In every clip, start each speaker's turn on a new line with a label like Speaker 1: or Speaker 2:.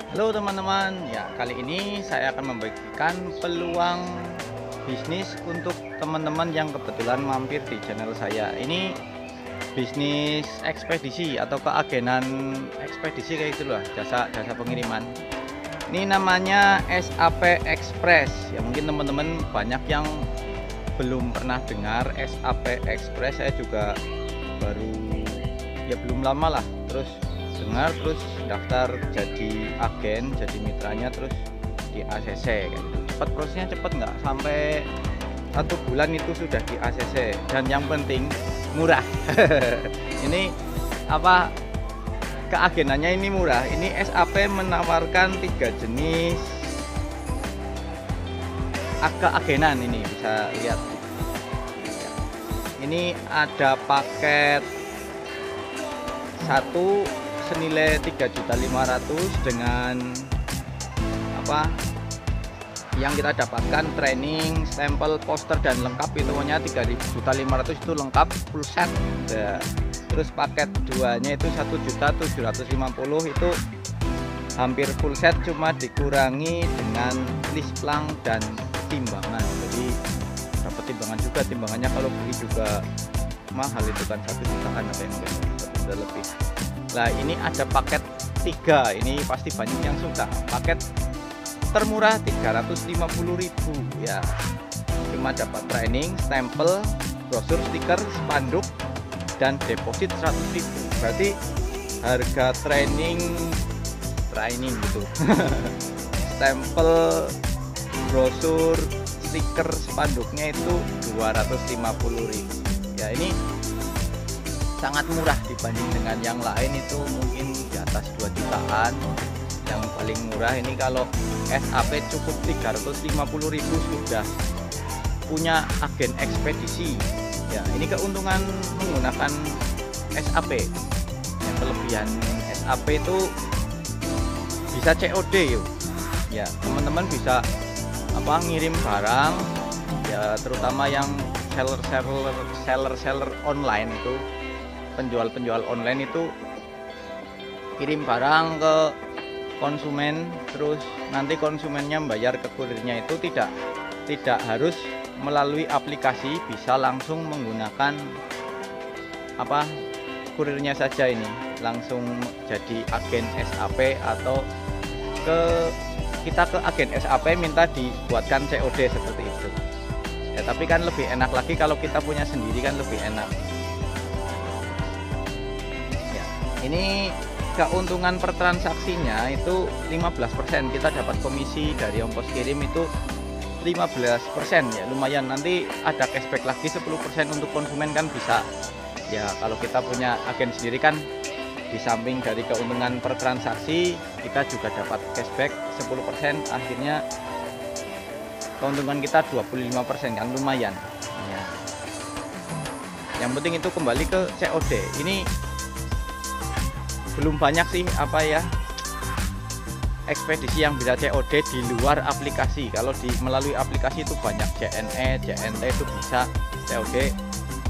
Speaker 1: Halo teman-teman, ya kali ini saya akan membagikan peluang bisnis untuk teman-teman yang kebetulan mampir di channel saya. Ini bisnis ekspedisi atau keagenan ekspedisi kayak gitu loh, jasa pengiriman. Ini namanya SAP Express. Ya mungkin teman-teman banyak yang belum pernah dengar SAP Express. Saya juga baru ya belum lama lah terus dengar, terus daftar jadi agen, jadi mitranya, terus di ACC kayak gitu. Cepat, prosesnya cepat, nggak sampai 1 bulan itu sudah di ACC, dan yang penting murah. Ini apa, keagenannya ini murah. Ini SAP menawarkan 3 jenis keagenan. Ini bisa lihat, ini ada paket 1 senilai 3.500.000 dengan apa yang kita dapatkan, training, stempel, poster dan lengkap. Itu pokoknya 3.500.000 itu lengkap full set ya. Terus paket 2-nya itu 1.750.000 itu hampir full set, cuma dikurangi dengan list plang dan timbangan. Jadi dapat timbangan juga, timbangannya kalau beli juga mahal, itu kan 1 jutaan apa yang udah lebih. Nah ini ada paket 3, ini pasti banyak yang suka. Paket termurah 350.000 ya, cuma dapat training, stempel, brosur, stiker, spanduk dan deposit 100.000. Berarti harga training gitu stempel, brosur, stiker, spanduknya itu 250.000 ya. Ini sangat murah dibanding dengan yang lain, itu mungkin di atas 2 jutaan. Yang paling murah ini kalau SAP cukup 350.000 sudah punya agen ekspedisi ya. Ini keuntungan menggunakan SAP. Yang kelebihan SAP itu bisa COD yuk ya, teman-teman bisa apa, ngirim barang ya, terutama yang seller online itu, penjual online itu kirim barang ke konsumen, terus nanti konsumennya membayar ke kurirnya. Itu tidak harus melalui aplikasi, bisa langsung menggunakan apa, kurirnya saja. Ini langsung jadi agen SAP, atau kita ke agen SAP minta dibuatkan COD seperti itu ya. Tapi kan lebih enak lagi kalau kita punya sendiri, kan lebih enak. Ini keuntungan per transaksinya itu 15%, kita dapat komisi dari ongkos kirim itu 15% ya, lumayan. Nanti ada cashback lagi 10% untuk konsumen, kan bisa ya. Kalau kita punya agen sendiri kan di samping dari keuntungan per transaksi, kita juga dapat cashback 10%, akhirnya keuntungan kita 25%, kan lumayan ya. Yang penting itu kembali ke COD. Ini belum banyak sih apa ya, ekspedisi yang bisa COD di luar aplikasi. Kalau melalui aplikasi itu banyak, JNE, JNT itu bisa COD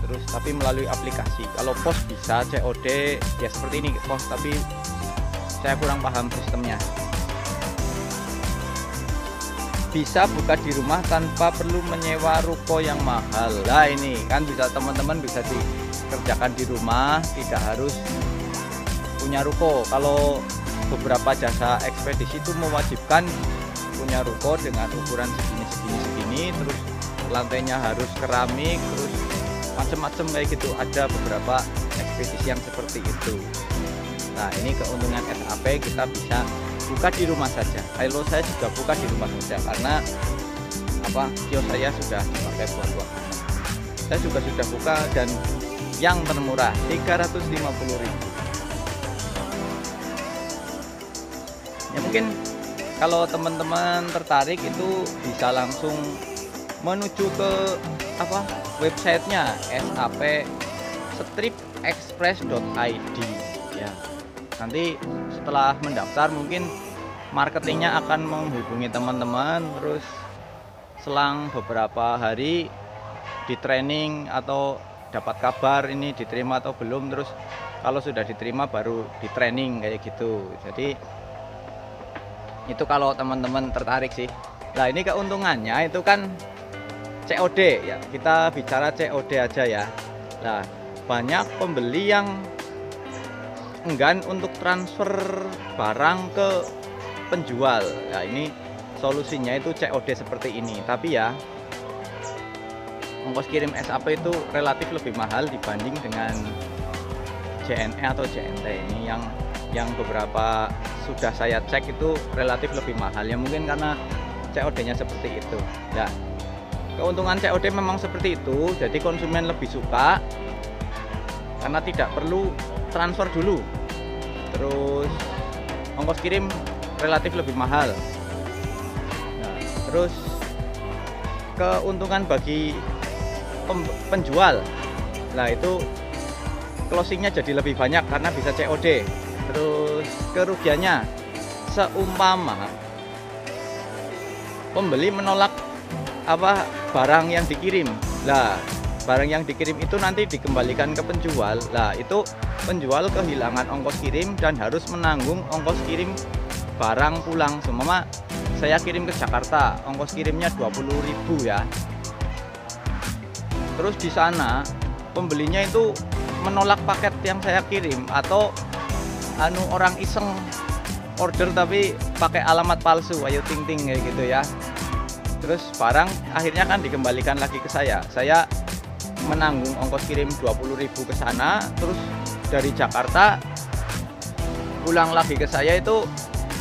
Speaker 1: terus, tapi melalui aplikasi. Kalau pos bisa COD ya seperti ini pos, tapi saya kurang paham sistemnya. Bisa buka di rumah tanpa perlu menyewa ruko yang mahal. Nah ini kan bisa, teman-teman bisa dikerjakan di rumah, tidak harus punya ruko. Kalau beberapa jasa ekspedisi itu mewajibkan punya ruko dengan ukuran segini, terus lantainya harus keramik, terus macam-macam kayak gitu. Ada beberapa ekspedisi yang seperti itu. Nah ini keuntungan SAP, kita bisa buka di rumah saja. Halo, saya juga buka di rumah saja karena apa, kios saya sudah dipakai buat saya juga sudah buka, dan yang termurah 350.000 ya. Mungkin kalau teman-teman tertarik itu bisa langsung menuju ke apa, websitenya sapstripexpress.id ya. Nanti setelah mendaftar mungkin marketingnya akan menghubungi teman-teman, terus selang beberapa hari di training atau dapat kabar ini diterima atau belum, terus kalau sudah diterima baru di training kayak gitu. Jadi itu kalau teman-teman tertarik sih. Nah ini keuntungannya itu kan COD ya, kita bicara COD aja ya. Nah banyak pembeli yang enggan untuk transfer barang ke penjual. Nah ini solusinya itu COD seperti ini. Tapi ya ongkos kirim SAP itu relatif lebih mahal dibanding dengan JNE atau JNT. Ini yang beberapa sudah saya cek itu relatif lebih mahal ya, mungkin karena COD-nya seperti itu ya. Keuntungan COD memang seperti itu, jadi konsumen lebih suka karena tidak perlu transfer dulu, terus ongkos kirim relatif lebih mahal. Nah, terus keuntungan bagi penjual, nah itu closingnya jadi lebih banyak karena bisa COD. Terus kerugiannya, seumpama pembeli menolak barang yang dikirim, lah barang yang dikirim itu nanti dikembalikan ke penjual, lah itu penjual kehilangan ongkos kirim dan harus menanggung ongkos kirim barang pulang. Seumpama saya kirim ke Jakarta, ongkos kirimnya 20.000 ya. Terus di sana pembelinya itu menolak paket yang saya kirim, atau orang iseng order tapi pakai alamat palsu, ayo ting ting kayak gitu ya. Terus barang akhirnya kan dikembalikan lagi ke saya menanggung ongkos kirim 20.000 ke sana, terus dari Jakarta pulang lagi ke saya itu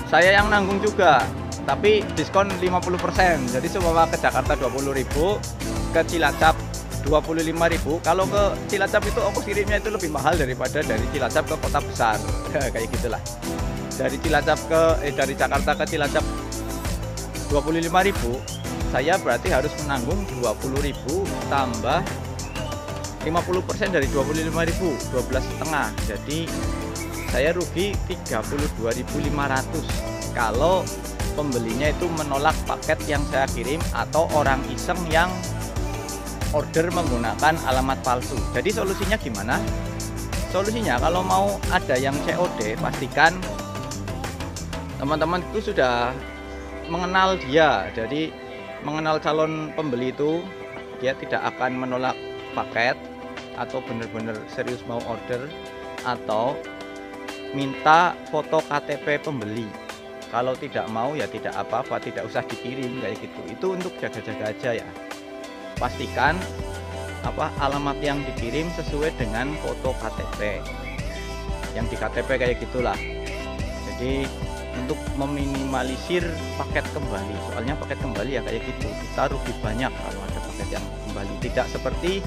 Speaker 1: saya yang nanggung juga, tapi diskon 50%. Jadi semua ke Jakarta 20.000, ke Cilacap 25.000. Kalau ke Cilacap itu ongkos kirimnya itu lebih mahal daripada dari Cilacap ke kota besar. Kayak gitulah. Dari Jakarta ke Cilacap 25.000, saya berarti harus menanggung 20.000 tambah 50% dari 25.000, 12,5. Jadi saya rugi 32.500 kalau pembelinya itu menolak paket yang saya kirim atau orang iseng yang order menggunakan alamat palsu. Jadi solusinya gimana? Solusinya kalau mau ada yang COD, pastikan teman-teman itu sudah mengenal dia. Jadi mengenal calon pembeli itu, dia tidak akan menolak paket atau benar-benar serius mau order, atau minta foto KTP pembeli. Kalau tidak mau ya tidak apa-apa, tidak usah dikirim kayak gitu. Itu untuk jaga-jaga aja ya. Pastikan alamat yang dikirim sesuai dengan foto KTP. Yang di KTP kayak gitulah. Jadi untuk meminimalisir paket kembali, soalnya paket kembali ya kayak gitu, kita rugi banyak kalau ada paket yang kembali. Tidak seperti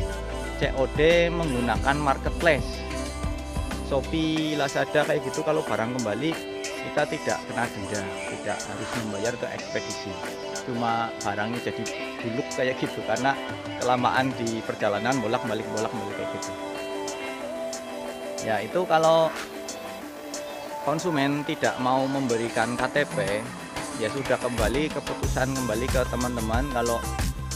Speaker 1: COD menggunakan marketplace, Shopee, Lazada kayak gitu, kalau barang kembali kita tidak kena denda, tidak harus membayar ke ekspedisi, cuma barangnya jadi buluk kayak gitu karena kelamaan di perjalanan bolak-balik kayak gitu ya. Itu kalau konsumen tidak mau memberikan KTP, ya sudah, keputusan kembali ke teman-teman. Kalau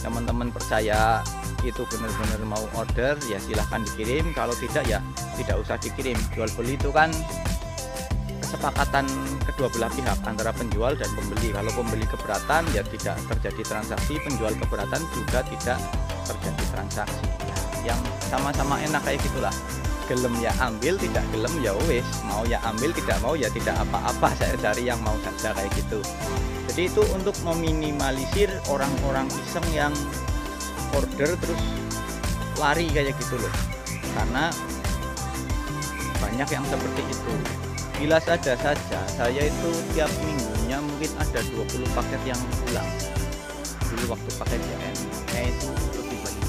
Speaker 1: teman-teman percaya itu benar-benar mau order, ya silahkan dikirim. Kalau tidak ya tidak usah dikirim. Jual beli itu kan kesepakatan kedua belah pihak antara penjual dan pembeli. Kalau pembeli keberatan ya tidak terjadi transaksi, penjual keberatan juga tidak terjadi transaksi ya. Yang sama-sama enak kayak gitulah. Gelem ya ambil, tidak gelem ya wes, mau ya ambil, tidak mau ya tidak apa-apa, saya cari yang mau saja kayak gitu. Jadi itu untuk meminimalisir orang-orang iseng yang order terus lari kayak gitu loh, karena banyak yang seperti itu. Bila saja saya itu tiap minggunya mungkin ada 20 paket yang pulang. Dulu waktu paket JNE itu lebih banyak.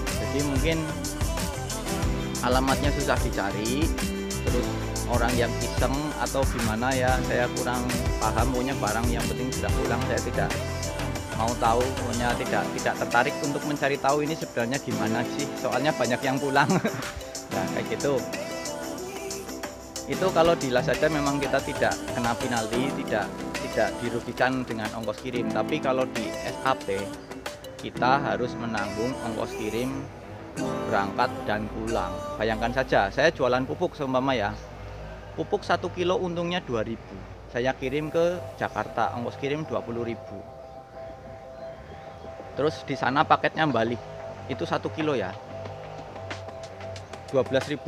Speaker 1: Jadi mungkin alamatnya susah dicari, terus orang yang iseng atau gimana ya, saya kurang paham. Pokoknya barang yang penting sudah pulang, saya tidak mau tahu, pokoknya tidak tertarik untuk mencari tahu ini sebenarnya gimana sih, soalnya banyak yang pulang. Nah kayak gitu. Itu kalau di Lazada memang kita tidak kena penalti, tidak tidak dirugikan dengan ongkos kirim. Tapi kalau di SAP kita harus menanggung ongkos kirim berangkat dan pulang. Bayangkan saja, saya jualan pupuk seumpama ya, pupuk 1 kilo untungnya 2.000, saya kirim ke Jakarta, ongkos kirim 20.000. Terus di sana paketnya balik, itu 1 kilo ya, 12.500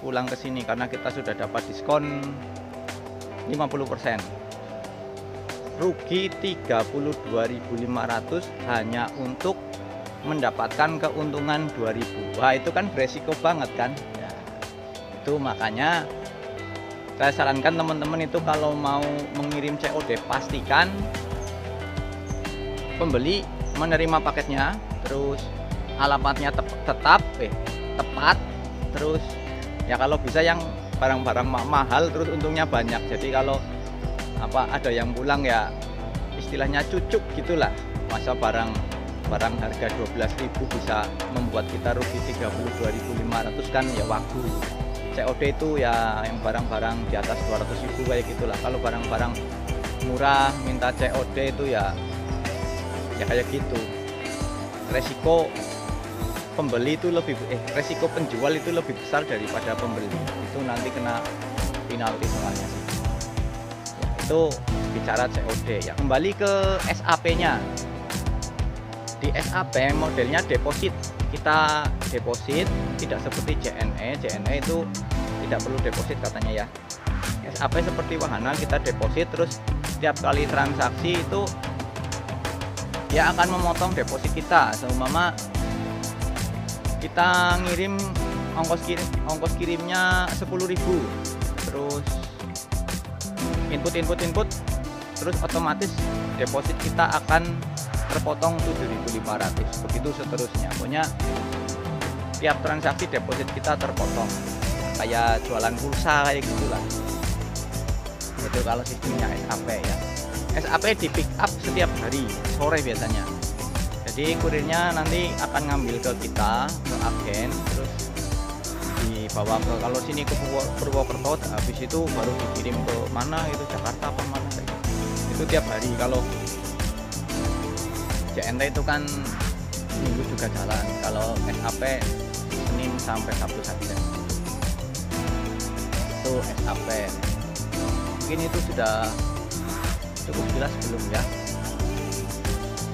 Speaker 1: pulang ke sini karena kita sudah dapat diskon 50%. Rugi 32.500 hanya untuk mendapatkan keuntungan 2.000. Wah, itu kan beresiko banget kan ya. Itu makanya saya sarankan teman-teman itu kalau mau mengirim COD, pastikan pembeli menerima paketnya, terus alamatnya tepat, terus ya kalau bisa yang barang-barang mahal terus untungnya banyak. Jadi kalau ada yang pulang ya istilahnya cucuk gitulah, masa barang harga 12.000 bisa membuat kita rugi 32.500 kan ya wagu. COD itu ya yang barang-barang di atas 200.000 kayak gitulah. Kalau barang-barang murah minta COD itu ya kayak gitu. Resiko pembeli itu resiko penjual itu lebih besar daripada pembeli. Itu nanti kena penalti soalnya sih. Itu bicara COD ya. Kembali ke SAP-nya. Di SAP modelnya deposit. Kita deposit, tidak seperti JNE. JNE itu tidak perlu deposit katanya ya. SAP seperti wahana, kita deposit, terus setiap kali transaksi itu dia akan memotong deposit kita. Seumpama kita ngirim ongkos kirimnya 10.000, terus input, terus otomatis deposit kita akan terpotong 7.500, begitu seterusnya. Pokoknya tiap transaksi deposit kita terpotong, kayak jualan pulsa kayak gitulah. Itu kalau sistemnya SAP ya. SAP di pick up setiap hari sore biasanya. Jadi kurirnya nanti akan ngambil ke kita, ke agen, terus dibawa ke, kalau sini ke Purwokerto, habis itu baru dikirim ke mana itu, Jakarta apa mana kayak gitu. Itu tiap hari. Kalau JNT itu kan minggu juga jalan, kalau SAP Senin sampai Sabtu saja. Itu SAP. Mungkin itu sudah cukup jelas belum ya?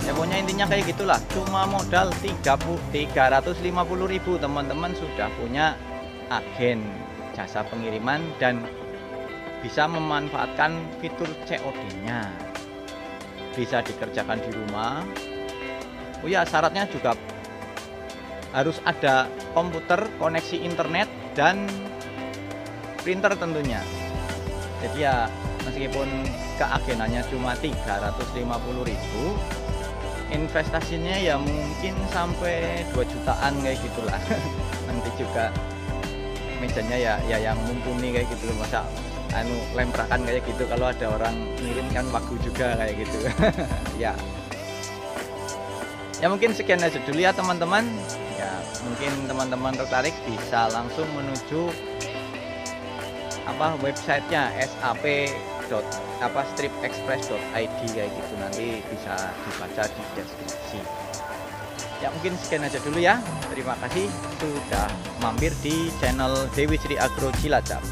Speaker 1: Ya pokoknya intinya kayak gitulah. Cuma modal 350.000 teman-teman sudah punya agen jasa pengiriman dan bisa memanfaatkan fitur COD-nya. Bisa dikerjakan di rumah. Oh ya, syaratnya juga harus ada komputer, koneksi internet, dan printer tentunya. Jadi ya meskipun keagenannya cuma 350.000, investasinya ya mungkin sampai 2 jutaan kayak gitulah. Nanti juga mejanya ya yang mumpuni kayak gitu, masa lemprakan kayak gitu, kalau ada orang ngirim kan wagu juga kayak gitu. Ya mungkin sekian aja dulu ya teman-teman. Ya mungkin teman-teman tertarik bisa langsung menuju websitenya stripexpress.id kayak gitu, nanti bisa dibaca di deskripsi. Ya mungkin sekian aja dulu ya. Terima kasih sudah mampir di channel Dewi Sri Agro Cilacap.